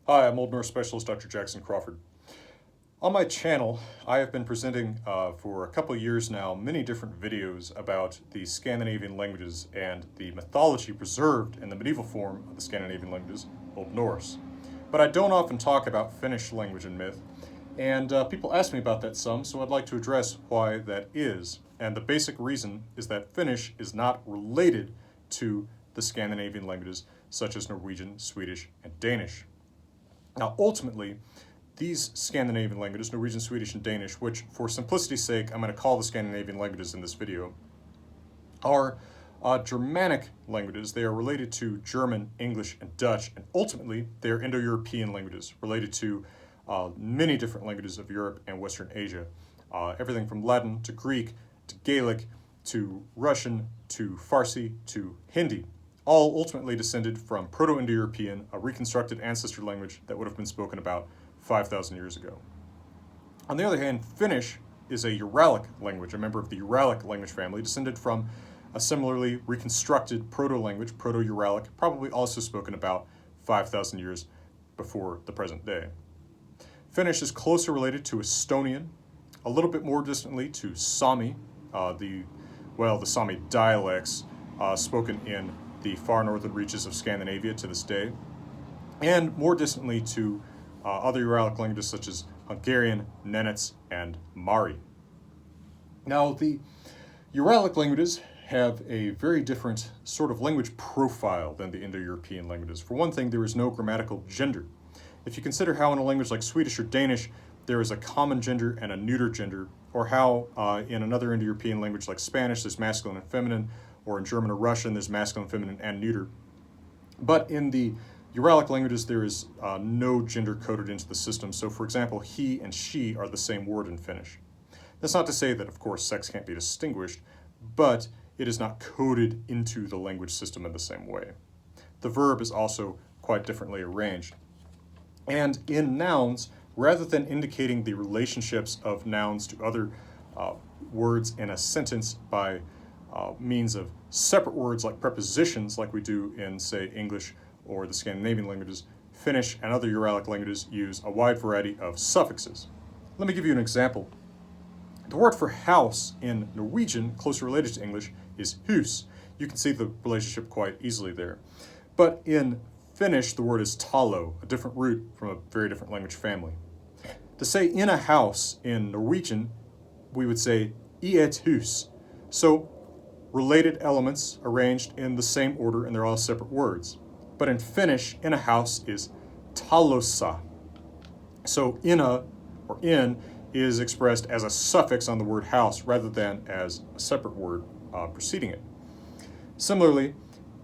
Hi, I'm Old Norse Specialist Dr. Jackson Crawford. On my channel, I have been presenting for a couple years now many different videos about the Scandinavian languages and the mythology preserved in the medieval form of the Scandinavian languages, Old Norse. But I don't often talk about Finnish language and myth, and people ask me about that some, so I'd like to address why that is. And the basic reason is that Finnish is not related to the Scandinavian languages such as Norwegian, Swedish, and Danish. Now, ultimately, these Scandinavian languages, Norwegian, Swedish, and Danish, which for simplicity's sake I'm going to call the Scandinavian languages in this video, are Germanic languages. They are related to German, English, and Dutch, and ultimately they are Indo-European languages related to many different languages of Europe and Western Asia. Everything from Latin to Greek to Gaelic to Russian to Farsi to Hindi, all ultimately descended from Proto-Indo-European, a reconstructed ancestor language that would have been spoken about 5,000 years ago. On the other hand, Finnish is a Uralic language, a member of the Uralic language family, descended from a similarly reconstructed proto-language, Proto-Uralic, probably also spoken about 5,000 years before the present day. Finnish is closer related to Estonian, a little bit more distantly to Sami, the Sami dialects spoken in the far northern reaches of Scandinavia to this day, and more distantly to other Uralic languages such as Hungarian, Nenets, and Mari. Now, the Uralic languages have a very different sort of language profile than the Indo-European languages. For one thing, there is no grammatical gender. If you consider how in a language like Swedish or Danish, there is a common gender and a neuter gender, or how in another Indo-European language like Spanish, there's masculine and feminine, or in German or Russian, there's masculine, feminine, and neuter. But in the Uralic languages, there is no gender coded into the system. So, for example, he and she are the same word in Finnish. That's not to say that, of course, sex can't be distinguished, but it is not coded into the language system in the same way. The verb is also quite differently arranged. And in nouns, rather than indicating the relationships of nouns to other words in a sentence by means of separate words like prepositions, like we do in, say, English or the Scandinavian languages, Finnish and other Uralic languages use a wide variety of suffixes. Let me give you an example. The word for house in Norwegian, closely related to English, is hus. You can see the relationship quite easily there. But in Finnish, the word is talo, a different root from a very different language family. To say in a house in Norwegian, we would say i et hus. So, related elements arranged in the same order, and they're all separate words. But in Finnish, in a house is talossa. So ina, or in, is expressed as a suffix on the word house rather than as a separate word preceding it. Similarly,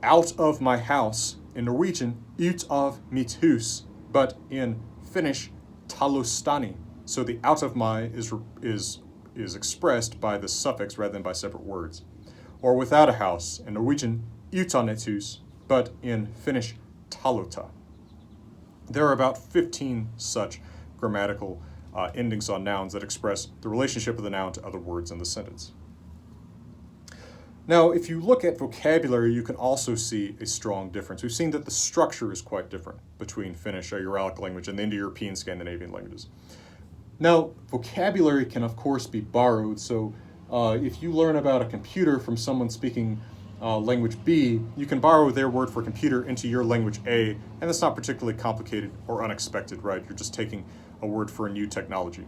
out of my house, in Norwegian, ut av mitt hus, but in Finnish, talostani. So the out of my is expressed by the suffix rather than by separate words. Or without a house, in Norwegian, utan et hus, but in Finnish, talota. There are about 15 such grammatical endings on nouns that express the relationship of the noun to other words in the sentence. Now, if you look at vocabulary, you can also see a strong difference. We've seen that the structure is quite different between Finnish, a Uralic language, and the Indo-European Scandinavian languages. Now, vocabulary can, of course, be borrowed, so if you learn about a computer from someone speaking language B, you can borrow their word for computer into your language A, and that's not particularly complicated or unexpected, right? You're just taking a word for a new technology.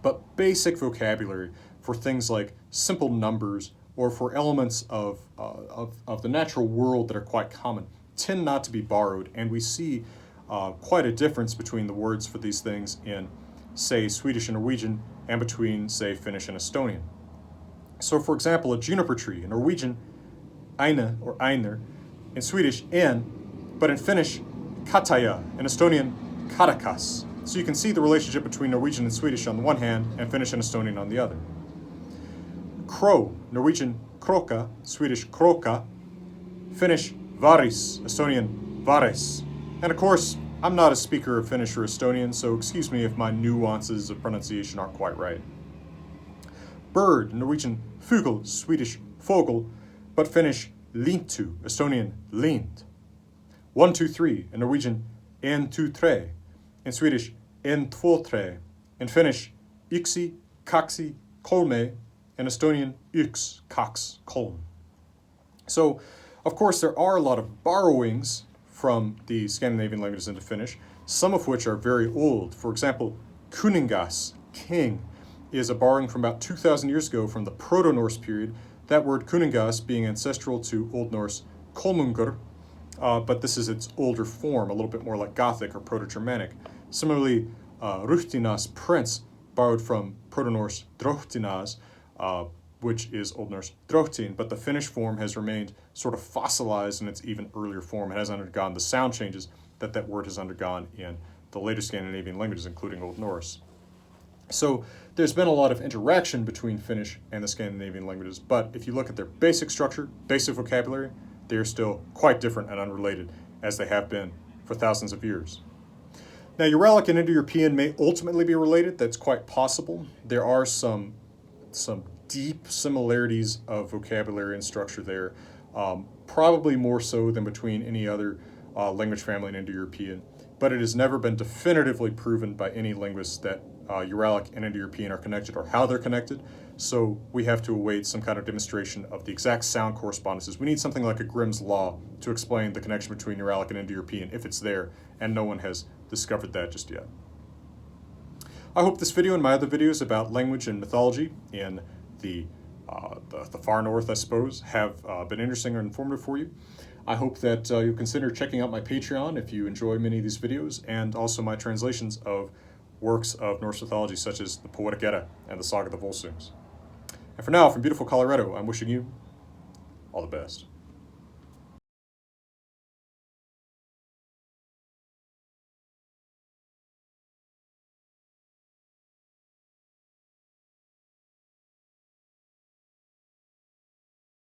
But basic vocabulary for things like simple numbers or for elements of the natural world that are quite common tend not to be borrowed, and we see quite a difference between the words for these things in, say, Swedish and Norwegian, and between, say, Finnish and Estonian. So, for example, a juniper tree in Norwegian, aina or einer, in Swedish, en, but in Finnish, kataja, in Estonian, karakas. So you can see the relationship between Norwegian and Swedish on the one hand, and Finnish and Estonian on the other. Crow, Norwegian, kroka, Swedish, kroka, Finnish, varis, Estonian, vares. And of course, I'm not a speaker of Finnish or Estonian, so excuse me if my nuances of pronunciation aren't quite right. Bird, Norwegian, fugl, Swedish, fogel, but Finnish, lintu, Estonian, lind. 1, 2, 3, in Norwegian, en tu tre. In Swedish, en två tre. In Finnish, yksi, kaksi, kolme. In Estonian, yks, kaks, kolm. So, of course, there are a lot of borrowings from the Scandinavian languages into Finnish, some of which are very old. For example, kuningas, king, is a borrowing from about 2,000 years ago from the Proto-Norse period, that word kuningas being ancestral to Old Norse kolmungur, but this is its older form, a little bit more like Gothic or Proto-Germanic. Similarly, ruhtinas, prince, borrowed from Proto-Norse drohtinas, which is Old Norse drohtin, but the Finnish form has remained sort of fossilized in its even earlier form. It has undergone the sound changes that word has undergone in the later Scandinavian languages, including Old Norse. So there's been a lot of interaction between Finnish and the Scandinavian languages, but if you look at their basic structure, basic vocabulary, they are still quite different and unrelated, as they have been for thousands of years. Now, Uralic and Indo-European may ultimately be related. That's quite possible. There are some deep similarities of vocabulary and structure there, probably more so than between any other language family in Indo-European, but it has never been definitively proven by any linguists that Uralic and Indo-European are connected or how they're connected, so we have to await some kind of demonstration of the exact sound correspondences. We need something like a Grimm's Law to explain the connection between Uralic and Indo-European, if it's there, and no one has discovered that just yet. I hope this video and my other videos about language and mythology in the far north, I suppose, have been interesting or informative for you. I hope that you'll consider checking out my Patreon if you enjoy many of these videos, and also my translations of works of Norse mythology such as the Poetic Edda and the Saga of the Volsungs. And for now, from beautiful Colorado, I'm wishing you all the best.